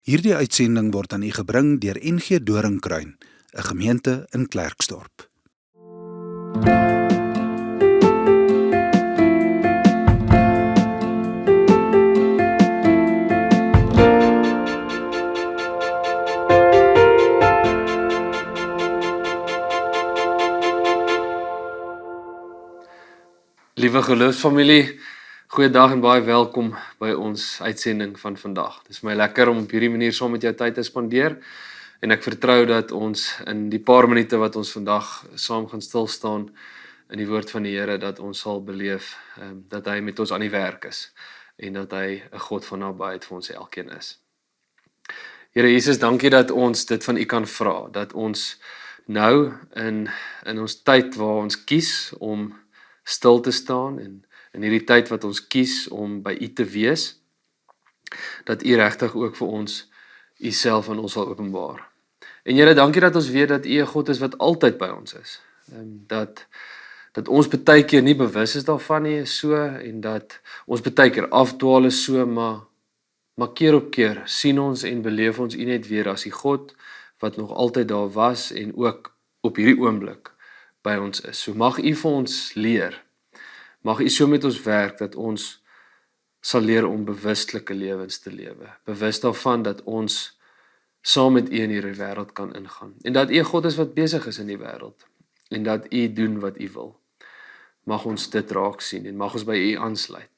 Hierdie uitsending word aan u gebring deur NG Doringkruin, 'n gemeente in Klerksdorp. Liewe geloofsfamilie, goeiedag en baie welkom by ons uitsending van vandag. Dit is my lekker om op hierdie manier saam met jou tyd te spandeer en ek vertrou dat ons in die paar minute wat ons vandag saam gaan stil staan in die woord van die Here, dat ons sal beleef dat hy met ons aan die werk is en dat hy 'n God van nabyheid vir ons elkeen is. Here Jesus, dankie dat ons dit van U kan vra, dat ons nou in ons tyd waar ons kies om stil te staan en in hierdie tyd wat ons kies om by U te wees, dat U regtig ook vir ons U self aan ons sal openbaar. En Here, dankie dat ons weet dat U 'n God is wat altyd by ons is. Dat ons baie keer nie bewus is daarvan nie, so, en dat ons baie keer afdwaal is so, maar keer op keer sien ons en beleef ons U net weer as die God wat nog altyd daar was en ook op hierdie oomblik by ons is. So mag U vir ons leer, mag U so met ons werk, dat ons sal leer om bewustelike lewens te lewe, bewus daarvan dat ons saam met U in hierdie wêreld kan ingaan, en dat U 'n God is wat besig is in die wêreld, en dat U doen wat U wil. Mag ons dit raak sien, en mag ons by U aansluit.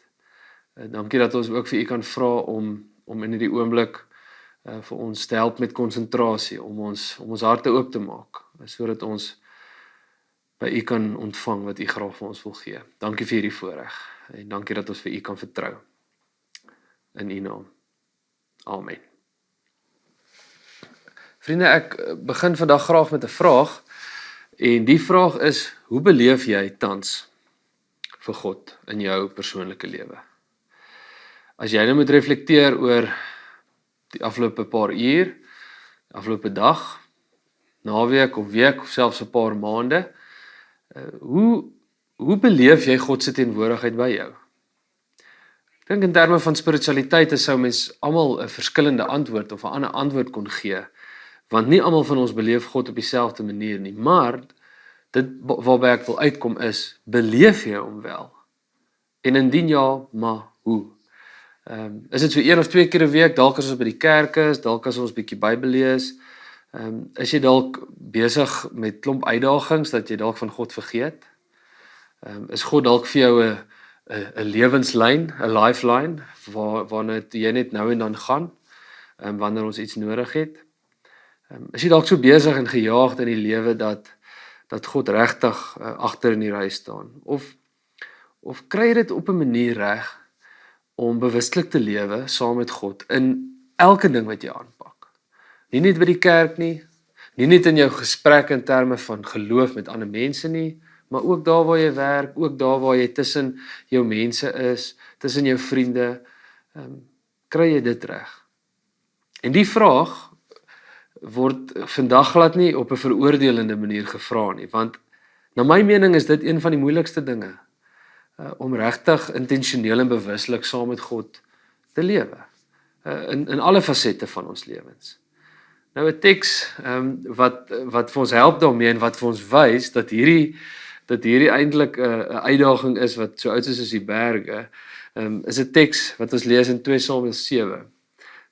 Dankie dat ons ook vir U kan vra om in hierdie oomblik vir ons te help met konsentrasie, om ons harte oop te maak, sodat ons by U kan ontvang wat U graag vir ons wil gee. Dankie vir hierdie voorreg, en dankie dat ons vir U kan vertrou. In U naam. Amen. Vriende, ek begin vandag graag met 'n vraag, en die vraag is, hoe beleef jy tans vir God in jou persoonlike lewe? As jy nou moet reflekteer oor die afgelope paar uur, die afgelope dag, naweek of week, of selfs 'n paar maande, hoe beleef jy God se teenwoordigheid by jou? Ek dink in terme van spiritualiteit sou mens almal 'n verskillende antwoord of 'n ander antwoord kon gee, want nie almal van ons beleef God op dieselfde manier nie, maar dit waarby ek wil uitkom is, beleef jy hom wel? En indien ja, maar hoe? Is dit so 1 of 2 keer 'n week, dalk as ons by die kerk is, dalk as ons bietjie Bybel lees, is jy dalk besig met klomp uitdagings, dat jy dalk van God vergeet? Is God dalk vir jou 'n lewenslyn, 'n lifeline, waarna jy net nou en dan gaan, wanneer ons iets nodig het? Is jy dalk so besig en gejaagd in die lewe, dat God regtig agter in die ry staan? Of kry jy dit op 'n manier reg, om bewustelik te lewe saam met God in elke ding wat jy aanpak? Nie net by die kerk nie net in jou gesprek in terme van geloof met ander mense nie, maar ook daar waar jy werk, ook daar waar jy tussen jou mense is, tussen jou vriende, kry jy dit reg? En die vraag word vandag glad nie op 'n veroordelende manier gevra nie, want na my mening is dit een van die moeilikste dinge, om regtig intentioneel en bewuslik saam met God te lewe, in alle fasette van ons lewens. Nou 'n teks wat vir ons help daarmee en wat vir ons wys dat hierdie eintlik 'n uitdaging is wat so oud is as die berge, is 'n teks wat ons lees in 2 Samuel 7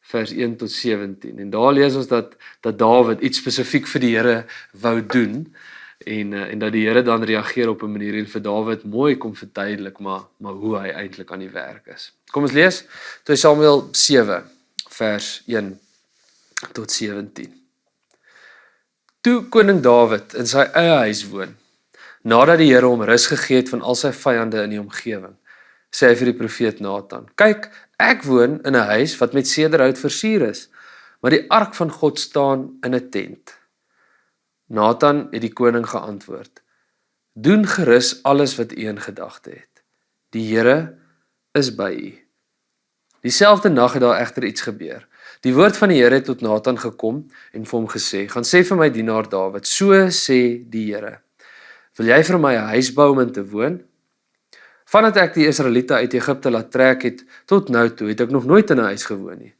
vers 1 tot 17. En daar lees ons dat Dawid iets spesifiek vir die Here wou doen, en dat die Here dan reageer op 'n manier en vir Dawid mooi kom verduidelik, maar hoe hy eintlik aan die werk is. Kom ons lees 2 Samuel 7 vers 1 tot 17. Toe koning Dawid in sy eie huis woon, nadat die Here hom rus gegee het van al sy vyande in die omgewing, sê hy vir die profeet Nathan: "Kyk, ek woon in 'n huis wat met sederhout versier is, maar die ark van God staan in 'n tent." Nathan het die koning geantwoord: "Doen gerus alles wat u in gedagte het. Die Here is by u." Dieselfde nag het daar egter iets gebeur. Die woord van die Here het tot Nathan gekom en vir hom gesê: "Gaan sê vir my dienaar Dawid, so sê die Here: Wil jy vir my 'n huis bou om in te woon? Vandat ek die Israeliete uit Egipte laat trek het, tot nou toe, het ek nog nooit in 'n huis gewoon nie.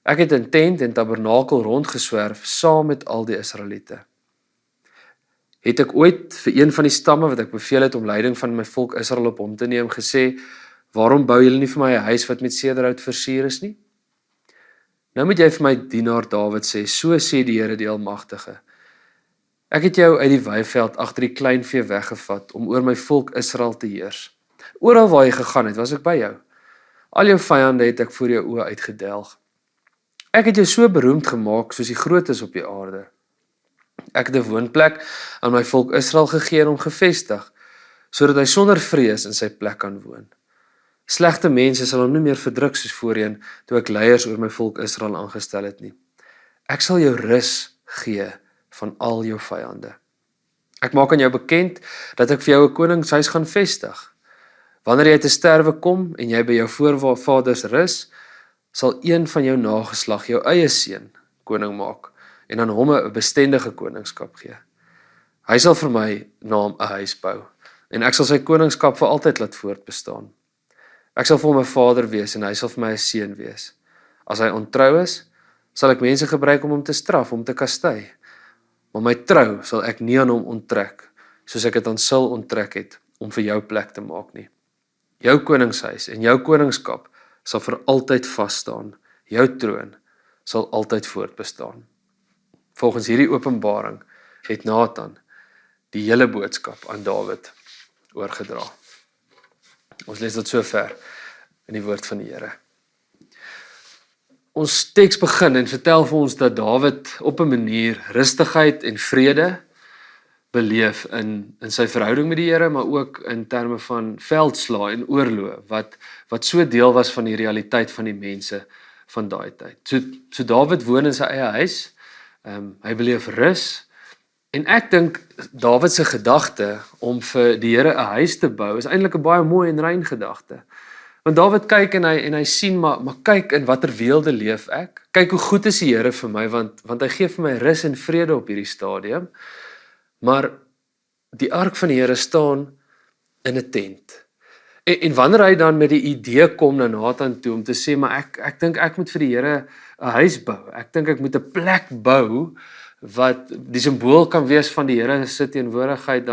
Ek het in tent en tabernakel rondgeswerf saam met al die Israeliete. Het ek ooit vir een van die stamme wat ek beveel het om leiding van my volk Israel op hom te neem gesê, waarom bou julle nie vir my 'n huis wat met sederhout versier is nie? Nou moet jy vir my dienaar Dawid sê, so sê die Here die Almagtige. Ek het jou uit die weiveld agter die kleinvee weggevat om oor my volk Israel te heers. Oral waar jy gegaan het, was ek by jou. Al jou vyande het ek voor jou oë uitgedelg. Ek het jou so beroemd gemaak soos die grootes op die aarde. Ek het 'n woonplek aan my volk Israel gegee en hom gevestig, sodat hy sonder vrees in sy plek kan woon. Slegte mense sal hom nie meer verdruk soos voorheen toe ek leiers oor my volk Israel aangestel het nie. Ek sal jou rus gee van al jou vyande. Ek maak aan jou bekend dat ek vir jou 'n koningshuis gaan vestig. Wanneer jy te sterwe kom en jy by jou voorvaders rus, sal een van jou nageslag jou eie seun koning maak en aan hom 'n bestendige koningskap gee. Hy sal vir my naam 'n huis bou en ek sal sy koningskap vir altyd laat voortbestaan. Ek sal vir hom 'n vader wees en hy sal vir my 'n seun wees. As hy ontrou is, sal ek mense gebruik om hom te straf, om te kastei. Maar my trou sal ek nie aan hom onttrek, soos ek dit aan Saul onttrek het, om vir jou plek te maak nie. Jou koningshuis en jou koningskap sal vir altyd vas staan. Jou troon sal altyd voortbestaan. Volgens hierdie openbaring het Nathan die hele boodskap aan Dawid oorgedra. Ons lees dit so ver in die woord van die Here. Ons teks begin en vertel vir ons dat Dawid op 'n manier rustigheid en vrede beleef in sy verhouding met die Here, maar ook in terme van veldslae en oorloë wat so deel was van die realiteit van die mense van daai tyd. So Dawid woon in sy eie huis. Hy beleef rus. En ek dink Dawid se gedagte om vir die Here 'n huis te bou is eintlik 'n baie mooi en rein gedagte. Want Dawid kyk en hy sien maar kyk in watter weelde leef ek. Kyk hoe goed is die Here vir my want hy gee vir my rus en vrede op hierdie stadium. Maar die ark van die Here staan in 'n tent. En wanneer hy dan met die idee kom na Nathan toe om te sê maar ek dink ek moet vir die Here 'n huis bou. Ek dink ek moet 'n plek bou wat die simbool kan wees van die Here se teenwoordigheid,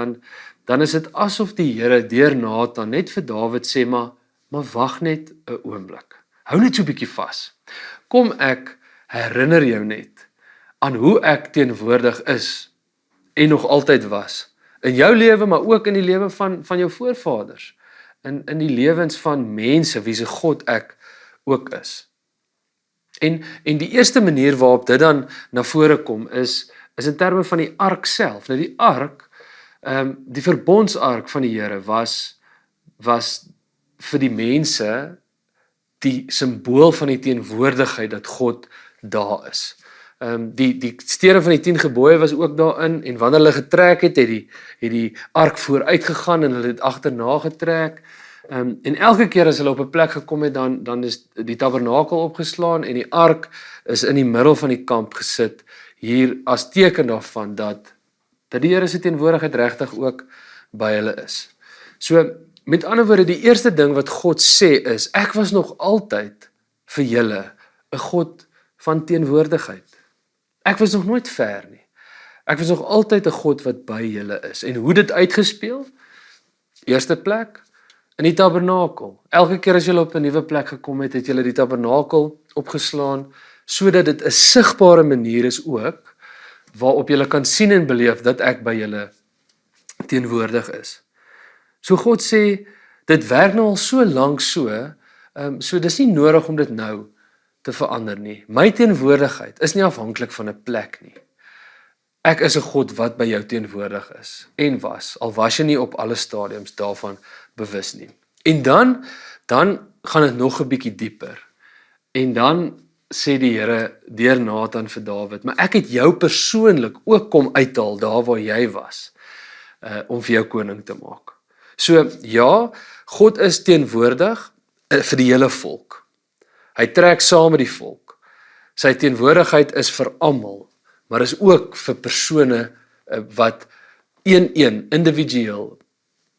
dan is dit asof die Here deur Nathan net vir Dawid sê maar wag net 'n oomblik. Hou net so 'n bietjie vas. Kom ek herinner jou net aan hoe ek teenwoordig is en nog altyd was in jou lewe, maar ook in die lewe van jou voorvaders, in die lewens van mense wie se God ek ook is. En die eerste manier waarop dit dan na vore kom is in terme van die ark self. Nou die ark, die verbondsark van die Here was vir die mense die simbool van die teenwoordigheid dat God daar is. Die stene van die 10 gebooie was ook daarin en wanneer hulle getrek het die ark vooruit gegaan en hulle het agterna getrek. En elke keer as hulle op 'n plek gekom het, dan is die tabernakel opgeslaan en die ark is in die middel van die kamp gesit, hier as teken daarvan dat die Here se teenwoordigheid regtig ook by hulle is. So, met ander woorde, die eerste ding wat God sê is, ek was nog altyd vir julle 'n God van teenwoordigheid. Ek was nog nooit ver nie. Ek was nog altyd 'n God wat by julle is. En hoe dit uitgespeel? Eerste plek, in die tabernakel. Elke keer as jy op 'n nuwe plek gekom het, het jy die tabernakel opgeslaan, sodat dit 'n sigbare manier is ook, waarop jy kan sien en beleef dat ek by julle teenwoordig is. So God sê, dit werk nou al so lank so dis nie nodig om dit nou te verander nie. My teenwoordigheid is nie afhanklik van 'n plek nie. Ek is 'n God wat by jou teenwoordig is, en al was jy nie op alle stadiums daarvan bewus nie. En dan gaan dit nog 'n bietjie dieper. En dan sê die Here deur Nathan vir Dawid, maar ek het jou persoonlik ook kom uithaal daar waar jy was, om vir jou koning te maak. So ja, God is teenwoordig vir die hele volk. Hy trek saam met die volk. Sy teenwoordigheid is vir almal, maar is ook vir persone wat een individueel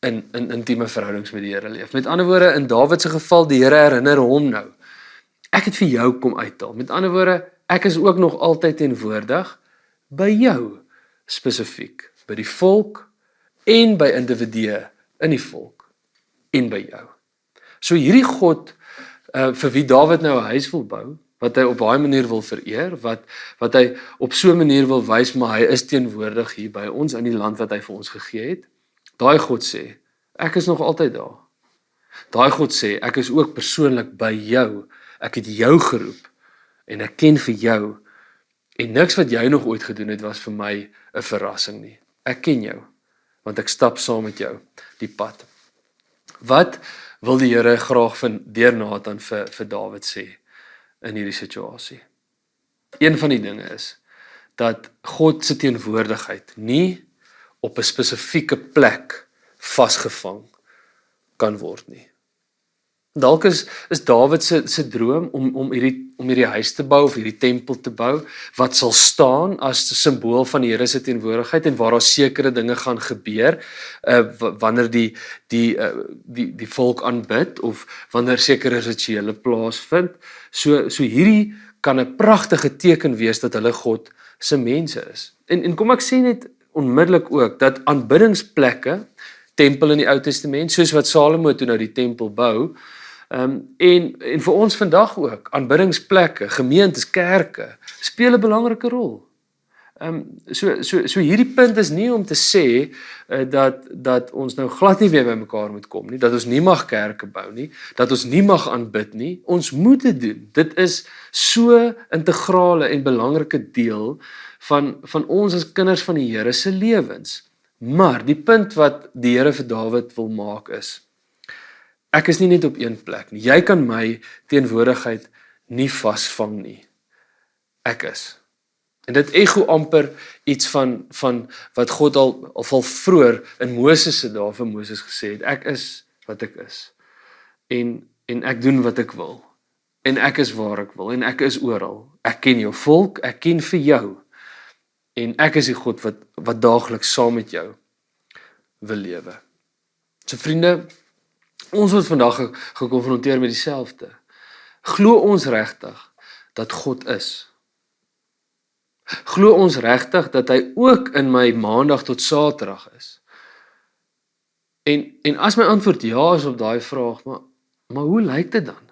in intieme verhoudings met die Here leef. Met ander woorde, in Dawid se geval, die Here herinner hom nou. Ek het vir jou kom uithaal. Met ander woorde, ek is ook nog altyd teenwoordig by jou spesifiek, by die volk en by individue in die volk en by jou. So hierdie God vir wie Dawid nou 'n huis wil bou, wat hy op baie manier wil vereer, wat hy op so 'n manier wil wys, maar hy is teenwoordig hier by ons in die land wat hy vir ons gegee het. Daai God sê, ek is nog altyd daar. Daai God sê, ek is ook persoonlik by jou. Ek het jou geroep en ek ken vir jou. En niks wat jy nog ooit gedoen het was vir my 'n verrassing nie. Ek ken jou, want ek stap saam met jou die pad. Wat wil die Here graag deur Nathan vir Dawid sê in hierdie situasie? Een van die dinge is dat God se teenwoordigheid nie op 'n spesifieke plek vasgevang kan word nie. Dalk is Dawid se droom om hierdie huis te bou of hierdie tempel te bou wat sal staan as 'n simbool van die Here se teenwoordigheid en waar daar sekere dinge gaan gebeur wanneer die volk aanbid of wanneer sekere rituele plaasvind. So hierdie kan 'n pragtige teken wees dat hulle God se mense is. En kom ek sê net onmiddellik ook dat aanbiddingsplekke, tempel in die Ou Testament, soos wat Salomo toe nou die tempel bou, en vir ons vandag ook, aanbiddingsplekke, gemeentes, kerke, speel 'n belangrike rol. So hierdie punt is nie om te sê dat ons nou glad nie weer by mekaar moet kom nie, dat ons nie mag kerke bou nie, dat ons nie mag aanbid nie. Ons moet dit doen. Dit is so integrale en belangrike deel van ons as kinders van die Here se lewens. Maar die punt wat die Here vir Dawid wil maak is, ek is nie net op een plek nie. Jy kan my teenwoordigheid nie vasvang nie. Ek is. En dit ego amper iets van wat God al vroeër in Moses se dae vir Moses gesê het. Ek is wat ek is. En ek doen wat ek wil. En ek is waar ek wil. En ek is oral. Ek ken jou volk, ek ken vir jou. En ek is die God wat daagliks saam met jou wil lewe. So vriende, ons word vandag gekonfronteer met dieselfde. Glo ons regtig dat God is? Glo ons regtig dat hy ook in my maandag tot Saterdag is? En as my antwoord ja is op daai vraag, maar hoe lyk dit dan?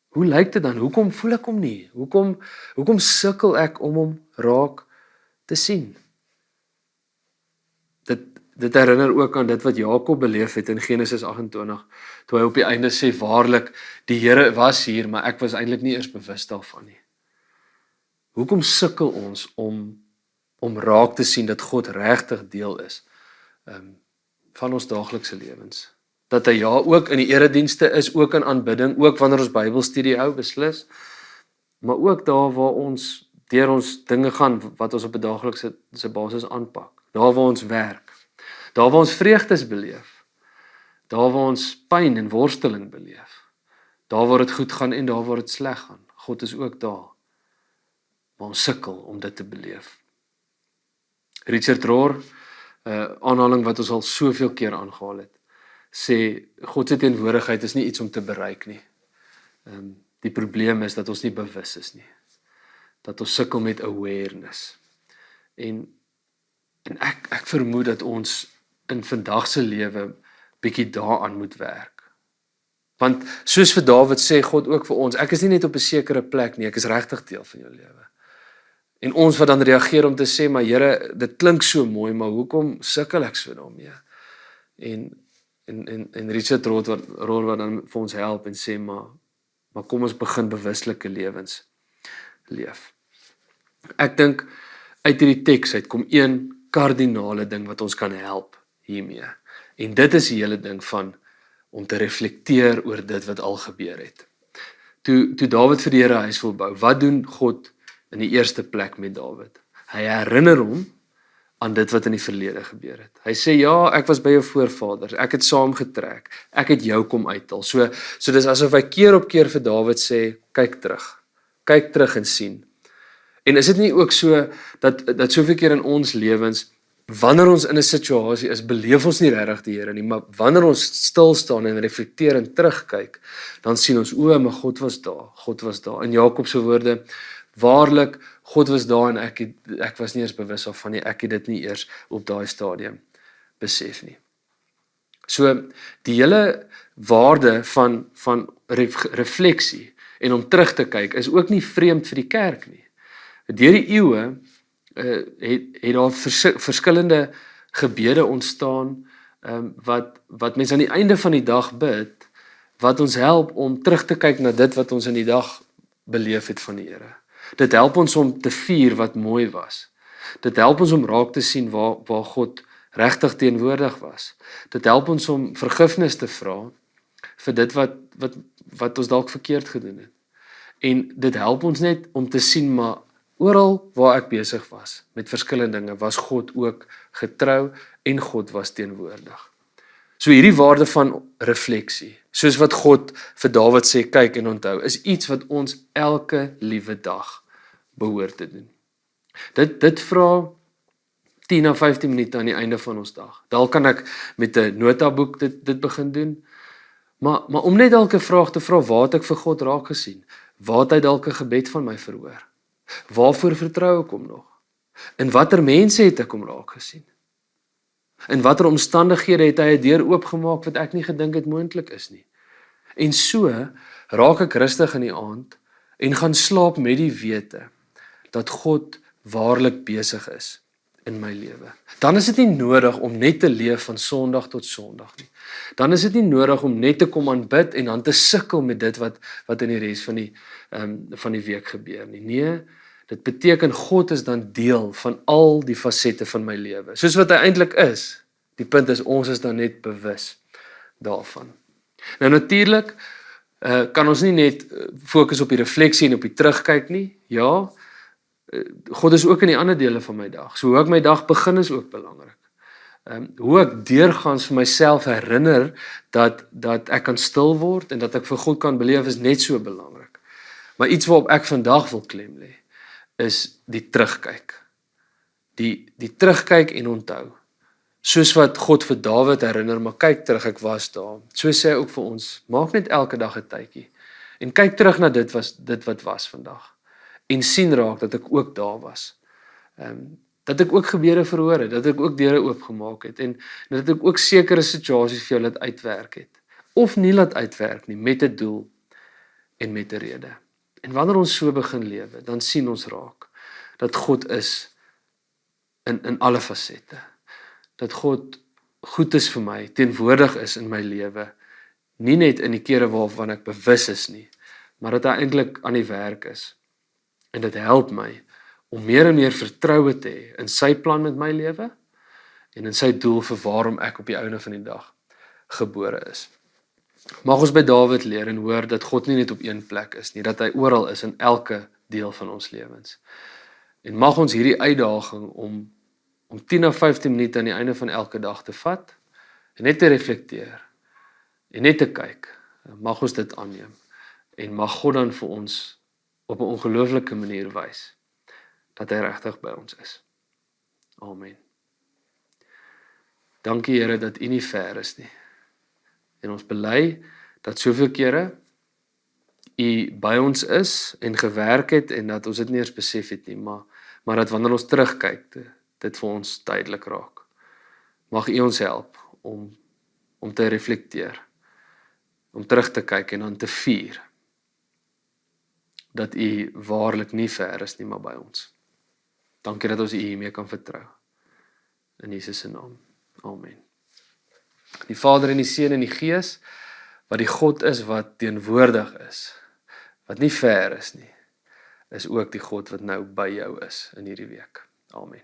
Hoe lyk dit dan? Hoekom voel ek hom nie? Hoekom sukkel ek om hom raak te sien? Dit herinner ook aan dit wat Jakob beleef het in Genesis 28, toe hy op die einde sê, waarlik, die Here was hier, maar ek was eintlik nie eers bewus daarvan nie. Hoekom sukkel ons om raak te sien dat God regtig deel is van ons daaglikse lewens? Dat hy ook in die eredienste is, ook in aanbidding, ook wanneer ons Bybelstudie hou, beslis, maar ook daar waar ons deur ons dinge gaan wat ons op 'n daaglikse basis aanpak, daar waar ons werk, daar waar ons vreugdes beleef, daar waar ons pyn en worsteling beleef, daar waar dit goed gaan en daar waar dit sleg gaan. God is ook daar, maar ons sukkel om dit te beleef. Richard Rohr, aanhaling wat ons al soveel keer aangehaal het, sê, God se teenwoordigheid is nie iets om te bereik nie. Die probleem is dat ons nie bewus is nie. Dat ons sukkel met awareness. En ek vermoed dat ons in vandag se lewe bietjie daaraan moet werk. Want soos vir Dawid sê God ook vir ons, ek is nie net op 'n sekere plek nie, ek is regtig deel van jou lewe. En ons wat dan reageer om te sê, maar Here, dit klink so mooi, maar hoekom sukkel ek so daarmee? En Richard Rohr wat dan vir ons help en sê, maar kom ons begin bewuslike lewens leef. Ek dink uit hierdie teks uit kom een kardinale ding wat ons kan help hiermee. En dit is die hele ding van om te reflekteer oor dit wat al gebeur het. Toe Dawid vir die Here huis wil bou, wat doen God in die eerste plek met Dawid? Hy herinner hom aan dit wat in die verlede gebeur het. Hy sê, ja, ek was by jou voorvaders, ek het saamgetrek, ek het jou kom uithaal. So dis asof hy keer op keer vir Dawid sê, kyk terug en sien. En is dit nie ook so, dat soveel keer in ons lewens, wanneer ons in 'n situasie is, beleef ons nie regtig die Here nie, maar wanneer ons stil staan en reflekteer en terugkyk, dan sien ons, maar God was daar, God was daar. In Jakob se woorde, waarlik, God was daar en ek was nie eers bewus daarvan nie, ek het dit nie eers op daai stadium besef nie. So, die hele waarde van refleksie en om terug te kyk, is ook nie vreemd vir die kerk nie. Deur die eeue, het daar verskillende gebede ontstaan, wat mense aan die einde van die dag bid, wat ons help om terug te kyk na dit wat ons in die dag beleef het van die Here. Dit help ons om te vier wat mooi was. Dit help ons om raak te sien waar God regtig teenwoordig was. Dit help ons om vergifnis te vra vir dit wat ons dalk verkeerd gedoen het. En dit help ons net om te sien, maar oral waar ek besig was met verskillende dinge, was God ook getrou en God was teenwoordig. So hierdie waarde van refleksie, soos wat God vir Dawid sê, kyk en onthou, is iets wat ons elke liewe dag behoort te doen. Dit vra 10 à 15 minute aan die einde van ons dag. Dalk kan ek met 'n notaboek dit begin doen, maar om net dalk 'n vraag te vra, waar het ek vir God raak gesien? Waar het hy dalk 'n gebed van my verhoor? Waarvoor vertrou ek hom nog? In watter mense het ek hom raak gesien? In watter omstandighede het hy 'n deur oopgemaak wat ek nie gedink het moontlik is nie? En so raak ek rustig in die aand en gaan slaap met die wete dat God waarlik besig is in my lewe. Dan is dit nie nodig om net te leef van Sondag tot Sondag nie. Dan is dit nie nodig om net te kom aanbid en dan te sukkel met dit wat in die res van die week gebeur nie. Nee, dit beteken God is dan deel van al die fasette van my lewe. Soos wat hy eintlik is. Die punt is, ons is dan net bewus daarvan. Nou natuurlik kan ons nie net fokus op die refleksie en op die terugkyk nie. Ja, God is ook in die ander dele van my dag. So hoe ek my dag begin is ook belangrik. Hoe ek deurgaans vir myself herinner dat ek kan stil word en dat ek vir God kan beleef is net so belangrik. Maar iets waarop ek vandag wil klem lê, is die terugkyk. Die terugkyk en onthou. Soos wat God vir Dawid herinner, maar kyk terug, ek was daar. So sê hy ook vir ons, maak net elke dag 'n tydjie. En kyk terug na dit wat was vandag. En sien raak dat ek ook daar was. Dat ek ook gebede verhoor het, dat ek ook deure oopgemaak het en dat ek ook sekere situasies vir jou laat uitwerk het. Of nie laat uitwerk nie, met 'n doel en met 'n rede. En wanneer ons so begin lewe, dan sien ons raak dat God is in alle fasette. Dat God goed is vir my, teenwoordig is in my lewe, nie net in die kere waarvan ek bewus is nie, maar dat hy eintlik aan die werk is. En dit help my om meer en meer vertroue te hê in sy plan met my lewe en in sy doel vir waarom ek op die einde van die dag gebore is. Mag ons by Dawid leer en hoor dat God nie net op een plek is nie, dat hy oral is in elke deel van ons lewens. En mag ons hierdie uitdaging om 10 of 15 minute aan die einde van elke dag te vat en net te reflekteer en net te kyk, mag ons dit aanneem en mag God dan vir ons op 'n ongelooflike manier wys dat hy regtig by ons is. Amen. Dankie Here dat U nie ver is nie. En ons bely dat soveel kere U by ons is en gewerk het en dat ons dit nie eens besef het nie, maar dat wanneer ons terugkyk, dit vir ons duidelik raak. Mag U ons help om te reflekteer, om terug te kyk en dan te vier dat U waarlik nie ver is nie, maar by ons. Dankie dat ons U hiermee kan vertrou. In Jesus se naam. Amen. Die Vader en die Seun en die Gees, wat die God is wat teenwoordig is, wat nie ver is nie, is ook die God wat nou by jou is in hierdie week. Amen.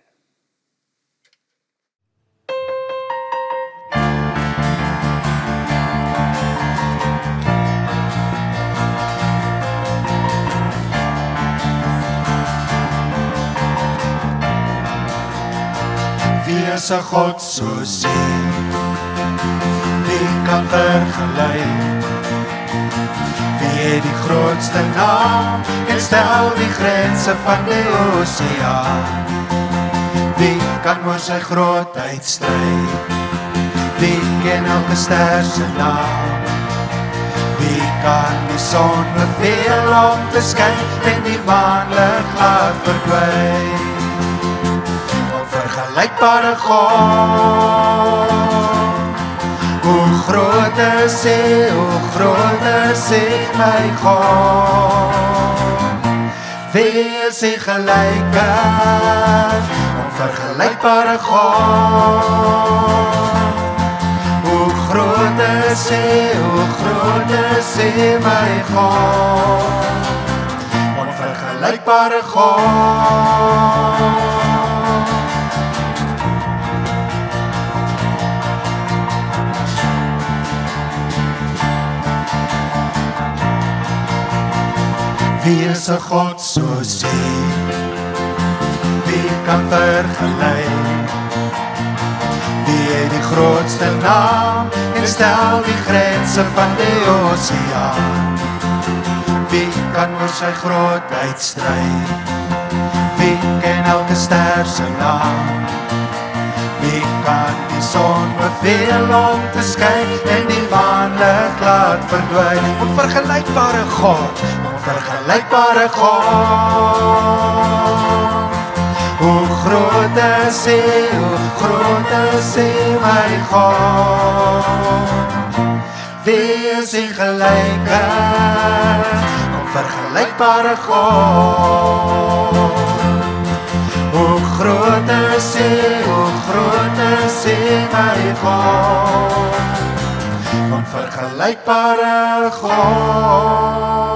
Wie is 'n God soos U? Wie kan vergelyk? Wie het die grootste naam en stel die grense van die oseaan? Wie kan oor sy grootheid stry? Wie ken elke ster se naam? Wie kan die son beveel om te skyn en die maanlig laat verdwyn? Onvergelykbare God, hoe groot is hy, my God? Wie is die gelyke, onvergelykbare God? Hoe groot is hy, my God? Onvergelykbare God. Wie is 'n God soos U? Wie kan vergelyk? Wie het die grootste naam en stel die grense van die oseaan? Wie kan oor sy grootheid stry? Wie ken elke ster se naam? Wie kan die son beveel om te skyn en die maanlig laat verdwyn? Onvergelykbare God, onvergelykbare God. Hoe groot is hy, my God? Wie is die gelyke, onvergelykbare God? Hoe groot is hy, my God? Onvergelykbare God.